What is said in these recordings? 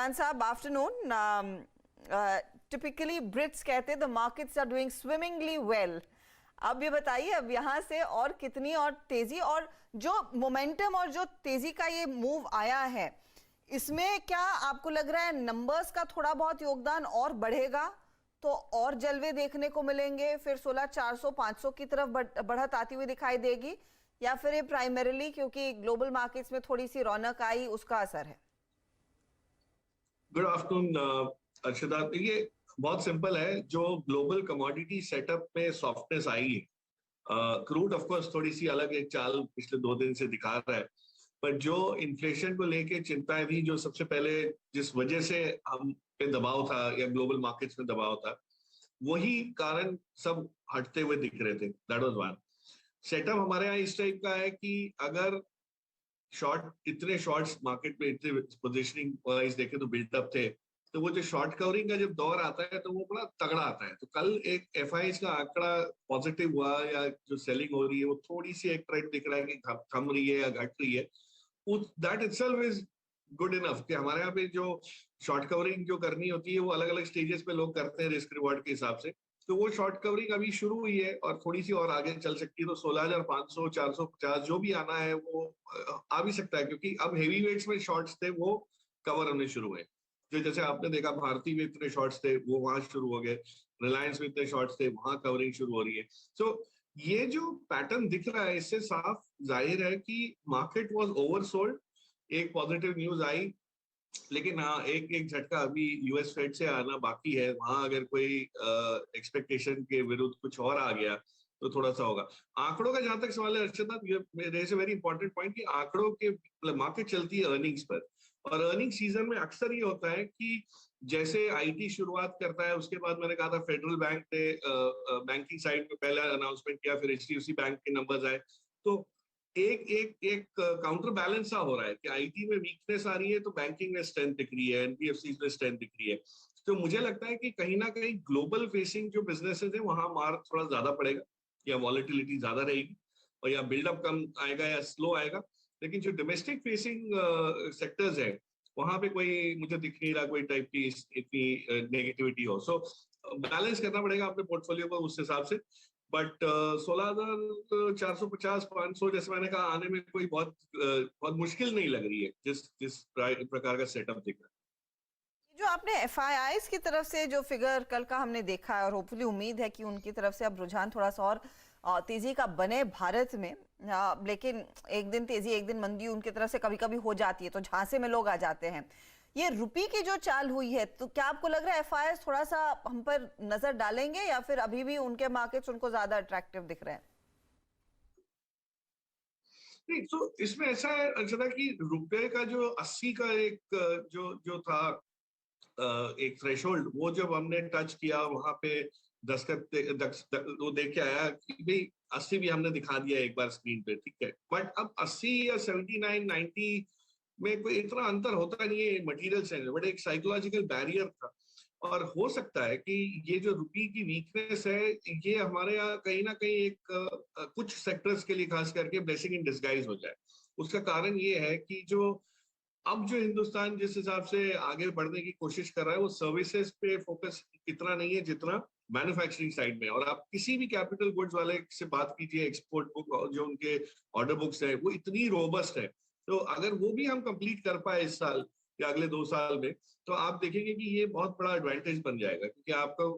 रुझान साहब, afternoon. Typically Brits कहते हैं the markets are doing swimmingly well. अब ये बताइए, अब यहाँ से और कितनी और तेजी, और जो मोमेंटम और जो तेजी का ये मूव आया है, इसमें क्या आपको लग रहा है नंबर्स का थोड़ा बहुत योगदान और बढ़ेगा तो और जलवे देखने को मिलेंगे, फिर 16,400 500 की तरफ बढ़त आती हुई दिखाई देगी, या फिर ये प्राइमरीली क्योंकि ग्लोबल मार्केट्स में थोड़ी सी रौनक आई उसका असर है? Good afternoon Arshada. ये बहुत सिंपल है, जो ग्लोबल कमोडिटी सेटअप में सॉफ्टनेस आई है, क्रूड ऑफ कोर्स थोड़ी सी अलग एक चाल पिछले 2 दिन से दिखा रहा है, पर जो इन्फ्लेशन को लेके चिंताएं थी, जो सबसे पहले जिस वजह से हम पे दबाव था या ग्लोबल मार्केट्स में दबाव था, वही कारण सब हटते हुए दिख रहे थे। That was one. सेटअप हमारे यहाँ इस टाइप का है कि अगर इतने शॉर्ट्स मार्केट में इतने पोजिशनिंग वाइज देखे तो बिल्डअप थे, तो वो जो शॉर्ट कवरिंग का जब दौर आता है तो वो बड़ा तगड़ा आता है। तो कल एक एफआईएस का आंकड़ा पॉजिटिव हुआ, या जो सेलिंग हो रही है वो थोड़ी सी एक ट्रेंड दिख रहा है कि थम रही है या घट रही है, that itself is good enough कि हमारे यहाँ पे जो शॉर्ट कवरिंग जो करनी होती है वो अलग अलग स्टेजेस पे लोग करते हैं रिस्क रिवॉर्ड के हिसाब से। तो वो शॉर्ट कवरिंग अभी शुरू हुई है और थोड़ी सी और आगे चल सकती है, तो 16,500 450 जो भी आना है वो आ भी सकता है, क्योंकि अब हेवी वेट्स में शॉर्ट्स थे वो कवर होने शुरू हुए। जो जैसे आपने देखा भारती में इतने शॉर्ट्स थे वो वहां शुरू हो गए, रिलायंस में इतने शॉर्ट्स थे वहां कवरिंग शुरू हो रही है। सो ये जो पैटर्न दिख रहा है इससे साफ जाहिर है कि मार्केट वाज ओवरसोल्ड। एक पॉजिटिव न्यूज आई, लेकिन हाँ एक एक झटका अभी यूएस फेड से आना बाकी है। वहां अगर कोई एक्सपेक्टेशन के विरुद्ध कुछ और आ गया तो थोड़ा सा होगा। आंकड़ों का जहां तक सवाल है अर्षदा, वेरी इंपॉर्टेंट पॉइंट कि आंकड़ों के मार्केट चलती है अर्निंग्स पर, और अर्निंग सीजन में अक्सर ये होता है कि जैसे आईटी शुरुआत करता है, उसके बाद मैंने कहा था फेडरल बैंक ने बैंकिंग साइड में पहला अनाउंसमेंट किया, फिर एचडीएफसी बैंक के नंबर्स आए, तो एक एक एक काउंटर बैलेंस सा हो रहा है कि आईटी में वीकनेस आ रही है तो बैंकिंग में स्ट्रेंथ दिख रही है, एनबीएफसी में स्ट्रेंथ दिख रही है। तो मुझे लगता है कि कहीं ना कहीं ग्लोबल फेसिंग जो बिजनेसेस है वहां मार थोड़ा ज्यादा पड़ेगा, या वॉलेटिलिटी ज्यादा रहेगी, और या बिल्डअप कम आएगा या स्लो आएगा। लेकिन जो डोमेस्टिक फेसिंग सेक्टर्स है वहां पे कोई मुझे दिख नहीं रहा कोई टाइप की इतनी नेगेटिविटी हो। सो बैलेंस करना पड़ेगा अपने पोर्टफोलियो को उस हिसाब से। बट 16,450 500 जैसे मैंने कहा आने में कोई बहुत मुश्किल नहीं लग रही है, जिस जिस प्रकार का सेटअप दिख रहा है। जो आपने एफआईआईज की तरफ से जो फिगर कल का हमने देखा है, और होपफुली उम्मीद है कि उनकी तरफ से अब रुझान थोड़ा सा और तेजी का बने भारत में, लेकिन एक दिन तेजी एक दिन मंदी उनकी तरफ से कभी कभी हो जाती है, तो झांसे में लोग आ जाते हैं। ये रुपये की जो चाल हुई है, तो क्या आपको लग रहा है एफआईआईज थोड़ा सा हम पर नजर डालेंगे, या फिर अभी भी उनके मार्केट्स उनको ज्यादा अट्रैक्टिव दिख रहे हैं? नहीं, तो इसमें ऐसा है अर्चना कि रुपए का जो 80 का एक जो जो था एक थ्रेशोल्ड, वो जब हमने टच किया वहां पे वो देख के आया कि भाई 80 भी हमने दिखा दिया एक बार स्क्रीन पे, ठीक है। बट अब 80 या 79 90 में कोई इतना अंतर होता नहीं है मटेरियल से, बट एक साइकोलॉजिकल बैरियर था। और हो सकता है कि ये जो रुपये की वीकनेस है ये हमारे यहाँ कहीं ना कहीं एक कुछ सेक्टर्स के लिए खास करके ब्लेसिंग इन डिस्गाइज हो जाए। उसका कारण ये है कि जो अब जो हिंदुस्तान जिस हिसाब से आगे बढ़ने की कोशिश कर रहा है वो सर्विसेज पे फोकस इतना नहीं है जितना मैन्युफैक्चरिंग साइड में। और आप किसी भी कैपिटल गुड्स वाले से बात कीजिए, एक्सपोर्ट बुक जो उनके ऑर्डर बुक्स है वो इतनी रोबस्ट है। तो अगर वो भी हम कंप्लीट कर पाए इस साल या अगले 2 साल में, तो आप देखेंगे कि ये बहुत बड़ा एडवांटेज बन जाएगा, क्योंकि आपको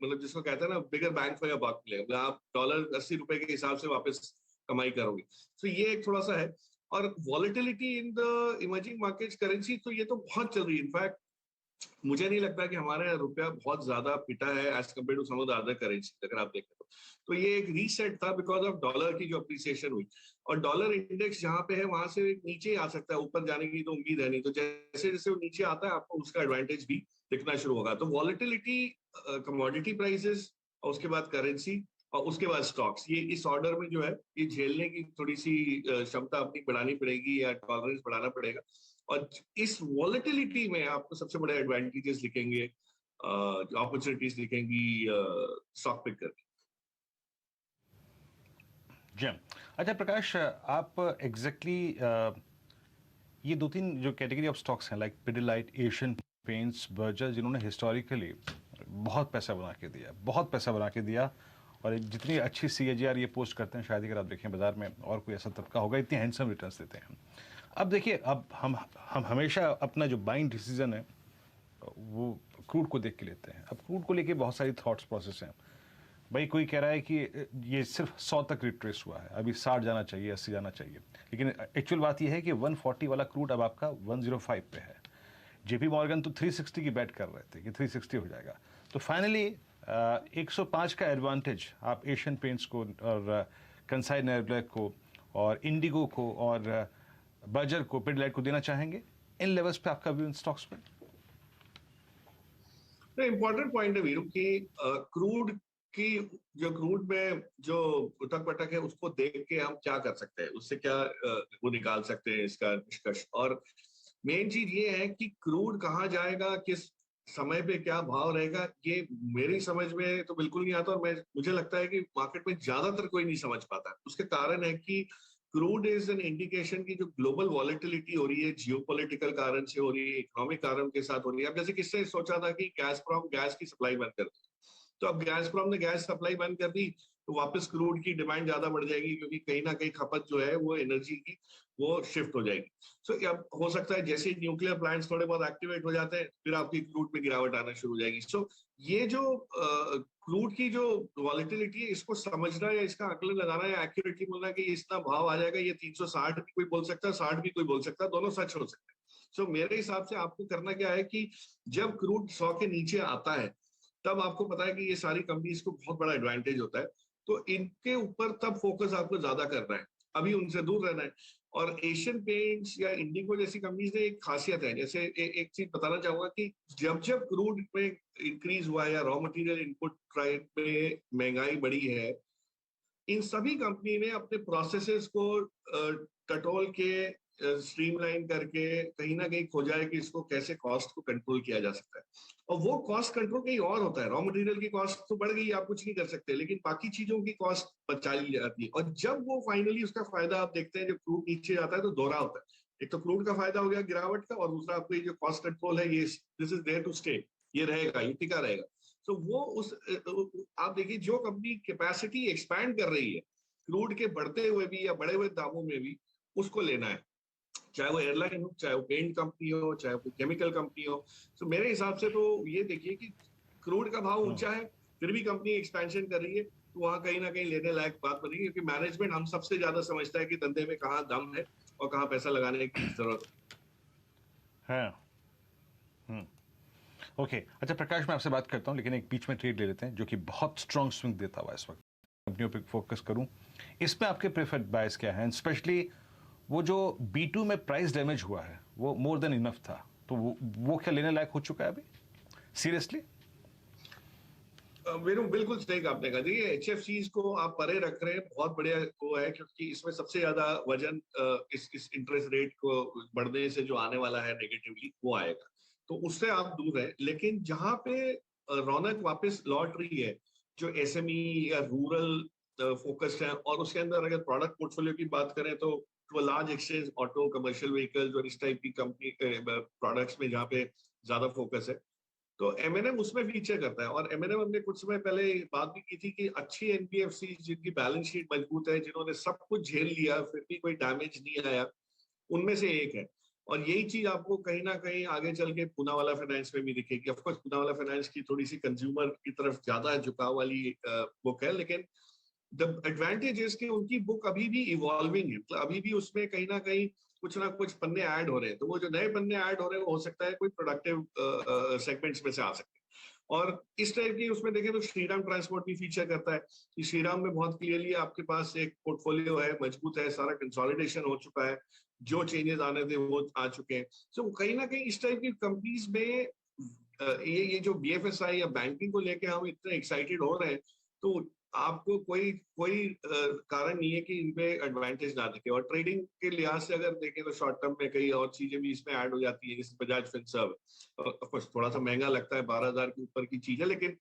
मतलब जिसको कहते हैं ना बिगर बैंग फॉर योर बक मिलेगा, मतलब आप डॉलर 80 रुपए के हिसाब से वापस कमाई करोगे। तो ये एक थोड़ा सा है। और volatility in the emerging markets currency तो ये तो बहुत चल रही है। इनफैक्ट मुझे नहीं लगता कि हमारे यहाँ रुपया बहुत ज्यादा पिटा है as compare to some of the other currency, अगर आप देखें तो ये एक रीसेट था बिकॉज ऑफ डॉलर की जो अप्रिसिएशन हुई। और डॉलर इंडेक्स जहां पे है वहां से नीचे आ सकता है, ऊपर जाने की तो उम्मीद है नहीं। तो जैसे जैसे वो नीचे आता है आपको उसका एडवांटेज भी दिखना शुरू होगा। तो वॉलेटिलिटी, कमोडिटी प्राइसेस, और उसके बाद करेंसी, और उसके बाद स्टॉक्स, ये इस ऑर्डर में जो है ये झेलने की थोड़ी सी क्षमता अपनी बढ़ानी पड़ेगी या टॉलरेंस बढ़ाना पड़ेगा। और इस वॉलेटिलिटी में आपको सबसे बड़े एडवांटेजेस दिखेंगे, अपॉर्चुनिटीज दिखेंगी स्टॉक पिक करके। जी अच्छा प्रकाश, आप एग्जैक्टली ये 2-3 जो कैटेगरी ऑफ स्टॉक्स हैं like Pidilite, Asian paints, Berger, जिन्होंने हिस्टोरिकली बहुत पैसा बना के दिया और जितनी अच्छी CAGR ये पोस्ट करते हैं, शायद अगर आप देखें बाजार में और कोई ऐसा तबका होगा, इतनी हैंडसम रिटर्न्स देते हैं। अब देखिए, अब हम हमेशा अपना जो बाइंग डिसीजन है वो क्रूड को देख के लेते हैं। अब क्रूड को लेके बहुत सारी थॉट्स प्रोसेस हैं। भाई कोई कह रहा है कि ये सिर्फ 100 तक रिट्रेस हुआ है, अभी 60 जाना चाहिए, 80 जाना चाहिए, लेकिन एक्चुअल बात ये है कि 140 वाला क्रूड अब आपका 105 पे है। JP मॉर्गन तो 360 की बैट कर रहे थे कि 360 हो जाएगा। तो फाइनली 105 का एडवांटेज आप एशियन पेंट्स को और कंसाई नेरब्लैक को और इंडिगो को और बर्जर को, पिडिलाइट को देना चाहेंगे इन लेवल्स पे? आपका व्यू इन स्टॉक्स पे? इंपॉर्टेंट पॉइंट है वीरू कि क्रूड की जो क्रूड में जो उठक पटक है उसको देख के हम क्या कर सकते हैं, उससे क्या वो निकाल सकते हैं इसका निष्कर्ष। और मेन चीज ये है कि क्रूड कहाँ जाएगा, किस समय पे क्या भाव रहेगा, ये मेरी समझ में तो बिल्कुल नहीं आता। और मुझे लगता है कि मार्केट में ज्यादातर कोई नहीं समझ पाता। उसके कारण है कि क्रूड इज एन इंडिकेशन की जो ग्लोबल वॉलेटिलिटी हो रही है, जियोपॉलिटिकल कारण से हो रही है, इकोनॉमिक कारण के साथ हो रही है। अब जैसे किसने सोचा था कि गैसप्रॉम गैस की सप्लाई बंद कर दी, तो अब गैसप्रॉम ने गैस सप्लाई बंद कर दी तो वापस क्रूड की डिमांड ज्यादा बढ़ जाएगी, क्योंकि कहीं ना कहीं खपत जो है वो एनर्जी की वो शिफ्ट हो जाएगी। सो अब हो सकता है जैसे न्यूक्लियर प्लांट्स थोड़े बहुत एक्टिवेट हो जाते हैं, फिर आपकी क्रूड में गिरावट आना शुरू हो जाएगी। सो ये जो क्रूड की जो वॉलेटिलिटी है, इसको समझना या इसका आकलन लगाना या एक्यूरेटली बोलना कि इतना भाव आ जाएगा, ये 360 भी कोई बोल सकता है, 60 भी कोई बोल सकता है, दोनों सच हो सकते हैं। सो मेरे हिसाब से आपको करना क्या है कि जब क्रूड 100 के नीचे आता है, तब आपको पता है कि ये सारी कंपनीज को बहुत बड़ा एडवांटेज होता है, तो इनके ऊपर तब फोकस आपको ज्यादा करना है, अभी उनसे दूर रहना है। और एशियन पेंट्स या इंडिगो जैसी कंपनीज में एक खासियत है, जैसे एक चीज बताना चाहूंगा कि जब जब क्रूड में इंक्रीज हुआ है या रॉ मटेरियल इनपुट प्राइस में महंगाई बढ़ी है, इन सभी कंपनी ने अपने प्रोसेसेस को टटोल के स्ट्रीमलाइन करके कहीं ना कहीं खोजा है कि इसको कैसे कॉस्ट को कंट्रोल किया जा सकता है। और वो कॉस्ट कंट्रोल कहीं और होता है। रॉ मटेरियल की कॉस्ट तो बढ़ गई, आप कुछ नहीं कर सकते, लेकिन बाकी चीजों की कॉस्ट बचा ली जाती है। और जब वो फाइनली उसका फायदा आप देखते हैं, जब क्रूड नीचे जाता है तो दोहरा होता है। एक तो क्रूड का फायदा हो गया गिरावट का, और दूसरा आपको ये जो कॉस्ट कंट्रोल है, ये this is there to stay, ये रहेगा, ये टिका रहेगा। तो वो उस आप देखिए जो कंपनी कैपेसिटी एक्सपैंड कर रही है क्रूड के बढ़ते हुए भी या बढ़े हुए दामों में भी, उसको लेना है, चाहे वो एयरलाइन हो, चाहे वो पेंट कंपनी हो, चाहे वो केमिकल कंपनी हो। तो मेरे हिसाब से तो ये देखिए कि क्रूड का भाव ऊंचा है, फिर भी कंपनी एक्सपेंशन कर रही है, तो वहां कहीं ना कहीं लेने लायक बात बनेगी, क्योंकि मैनेजमेंट हम सबसे ज्यादा समझता है कि धंधे में कहाँ दम है और कहाँ पैसा लगाने की जरूरत है। ओके, अच्छा प्रकाश, मैं आपसे बात करता हूँ, लेकिन एक बीच में ट्रेड ले लेते हैं जो कि बहुत स्ट्रॉन्ग स्विंग देता हुआ इस वक्त, कंपनियों पे फोकस करूं। इसमें आपके प्रेफर्ड बायस क्या है? स्पेशली वो जो B2 में प्राइस डैमेज हुआ है वो मोर देन इनफ था, तो वो क्या लेने लायक हो चुका है अभी सीरियसली? बिल्कुल सही कहा आपने। कहा देखिए HFCs को आप परे रख रहे हैं, बहुत बढ़िया वो है, क्योंकि इसमें सबसे ज्यादा वजन इस इंटरेस्ट रेट को बढ़ने से जो आने वाला है नेगेटिवली, वो आएगा, तो उससे आप दूर है। लेकिन जहां पे रौनक वापस लौट रही है, जो SME या रूरल फोकस्ड है, और उसके अंदर अगर प्रोडक्ट पोर्टफोलियो की बात करें तो to large extent auto, commercial vehicles और इस टाइप की कंपनी प्रोडक्ट्स में जहाँ पे ज्यादा फोकस है, तो M&M उसमें फीचर करता है। और M&M हमने कुछ समय पहले बात भी की थी कि अच्छी NBFC जिनकी बैलेंस शीट मजबूत है, जिन्होंने सब कुछ झेल लिया फिर भी कोई डैमेज नहीं आया, उनमें से एक है। और यही चीज आपको कहीं ना कहीं आगे चल के पूनावाला फाइनेंस में भी दिखेगी। ऑफ कोर्स पूनावाला फाइनेंस की थोड़ी सी कंज्यूमर की तरफ ज्यादा झुकाव वाली बुक है, लेकिन द एडवांटेज इज कि उनकी बुक अभी भी इवॉल्विंग है, मतलब अभी भी उसमें कहीं ना कुछ पन्ने ऐड हो रहे हैं। तो वो जो नए पन्ने ऐड हो रहे हैं, वो हो सकता है कोई प्रोडक्टिव सेगमेंट्स में से आ सकते हैं। और इस टाइप की उसमें देखें तो श्रीराम ट्रांसपोर्ट भी फीचर करता है कि श्रीराम में बहुत क्लियरली आपके पास एक पोर्टफोलियो है, मजबूत है, सारा कंसोलिडेशन हो चुका है, जो चेंजेस आने थे वो आ चुके हैं। सो कहीं ना कहीं इस टाइप की कंपनीज में ये जो BFSI या बैंकिंग को लेके हम इतने एक्साइटेड हो रहे हैं, तो आपको कोई कोई कारण नहीं है कि इनपे एडवांटेज ना दिखे। और ट्रेडिंग के लिहाज से अगर देखें तो शॉर्ट टर्म में कई और चीजें भी इसमें ऐड हो जाती है, जैसे बजाज फिनसर्व, ऑफ कोर्स थोड़ा सा महंगा लगता है, 12,000 के ऊपर की चीज है, लेकिन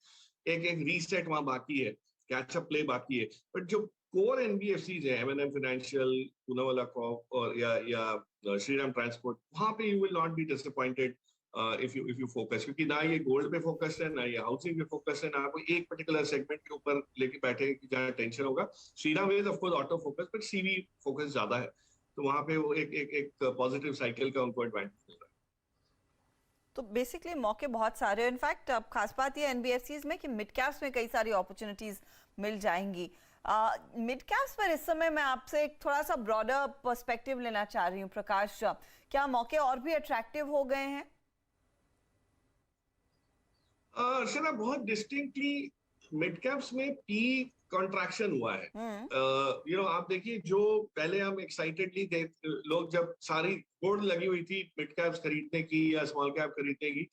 एक रीसेट वहां बाकी है, कैचअप प्ले बाकी है। बट जो कोर एनबीएफसीज है, एमएनएम फाइनेंशियल, पूनावाला कॉर्प और या श्रीराम ट्रांसपोर्ट, वहां पे you will not be disappointed if you focus, क्योंकि ना ये गोल्ड पे फोकस है, ना ये हाउसिंग पे फोकस है, ना कोई एक पर्टिकुलर सेगमेंट के ऊपर लेके बैठे कि जहाँ टेंशन होगा। Shriram is of course auto focus, but CV focus ज्यादा है, तो वहां पे वो एक पॉजिटिव साइकिल का उनको एडवांटेज मिल रहा है। तो बेसिकली मौके बहुत सारे हैं। इनफैक्ट अब खास बात ये एनबीएफसीज में कि मिड कैप्स में कई सारी अपॉर्चुनिटीज मिल जाएंगी। मिड कैप्स पर इस समय मैं आपसे एक थोड़ा सा ब्रॉडर पर्सपेक्टिव लेना चाह रही हूँ प्रकाश, क्या मौके और भी अट्रैक्टिव हो गए हैं? अर्चना, बहुत डिस्टिंक्टली मिड कैप्स में पी कॉन्ट्रैक्शन हुआ है। आप देखिए, जो पहले हम एक्साइटेडली लोग जब सारी होड़ लगी हुई थी मिड कैप्स खरीदने की या स्मॉल कैप खरीदने की,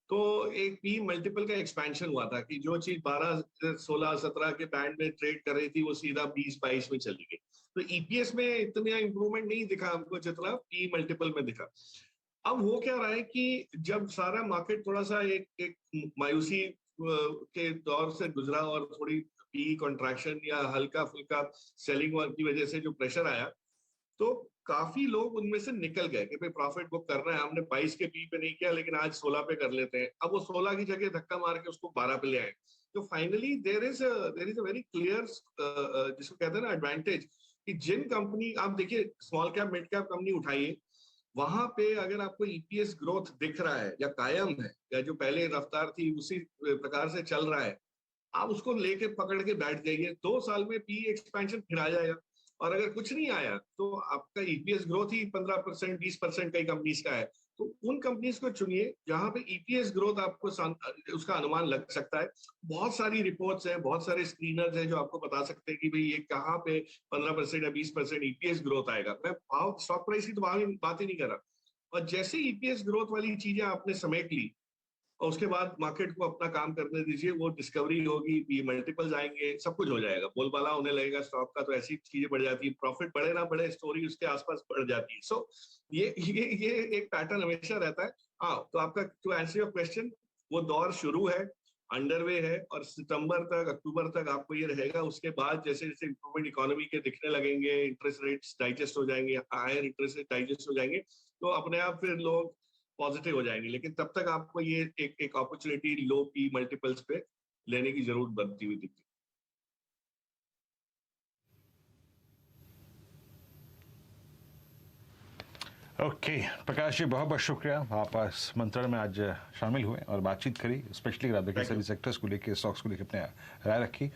तो एक पी मल्टीपल का एक्सपेंशन हुआ था कि जो चीज 12, 16, 17 के बैंड में ट्रेड कर रही थी वो सीधा 20, 22 में चली गई। तो ईपीएस में इतना इंप्रूवमेंट नहीं दिखा हमको जितना पी मल्टीपल में दिखा। अब हो क्या रहा है कि जब सारा मार्केट थोड़ा सा एक मायूसी के दौर से गुजरा और थोड़ी पी कॉन्ट्रैक्शन या हल्का फुल्का सेलिंग की वजह से जो प्रेशर आया, तो काफी लोग उनमें से निकल गए कि भाई प्रॉफिट बुक करना है, हमने 22 के पी पे नहीं किया लेकिन आज 16 पे कर लेते हैं। अब वो 16 की जगह धक्का मार के उसको 12 पे ले आए। तो finally there is a very clear जिसको कहते हैं ना एडवांटेज, कि जिन कंपनी, आप देखिए small cap mid cap company उठाइए, वहां पे अगर आपको ईपीएस ग्रोथ दिख रहा है या कायम है या जो पहले रफ्तार थी उसी प्रकार से चल रहा है, आप उसको लेके पकड़ के बैठ जाइए। 2 साल में पी एक्सपेंशन फिर आ जाएगा। और अगर कुछ नहीं आया तो आपका ईपीएस ग्रोथ ही 15%, 20% कई कंपनीज का है। तो उन कंपनीज को चुनिए जहां पे ईपीएस ग्रोथ आपको उसका अनुमान लग सकता है। बहुत सारी रिपोर्ट्स हैं, बहुत सारे स्क्रीनर्स हैं जो आपको बता सकते हैं कि भाई ये कहाँ पे 15% या 20% ईपीएस ग्रोथ आएगा। मैं स्टॉक प्राइस की तो बात ही नहीं कर रहा। और जैसे ईपीएस ग्रोथ वाली चीजें आपने समेट ली और उसके बाद मार्केट को अपना काम करने दीजिए, वो डिस्कवरी होगी, पी मल्टीपल्स आएंगे, सब कुछ हो जाएगा, बोलबाला होने लगेगा स्टॉक का, तो ऐसी चीजें बढ़ जाती है। प्रॉफिट बढ़े ना बढ़े, स्टोरी उसके आसपास बढ़ जाती है। सो ये एक पैटर्न हमेशा रहता है। हाँ, तो आपका टू आंसर योर क्वेश्चन, वो दौर शुरू है, अंडरवे है, और सितंबर तक, अक्टूबर तक आपको ये रहेगा। उसके बाद जैसे जैसे इंप्रूवमेंट इकोनॉमी के दिखने लगेंगे, इंटरेस्ट रेट्स डाइजेस्ट हो जाएंगे, हायर इंटरेस्ट रेट डाइजेस्ट हो जाएंगे, तो अपने आप फिर लोग पॉजिटिव हो जाएंगे। लेकिन तब तक आपको ये एक अपॉर्चुनिटी लो पी मल्टीपल्स पे लेने की जरूरत बनती हुई दिखती है। ओके प्रकाश जी, बहुत बहुत शुक्रिया, आप इस मंत्रण में आज शामिल हुए और बातचीत करी, स्पेशली अगर आप देखिए सभी सेक्टर्स को लेकर, स्टॉक्स को लेकर अपने राय रखी।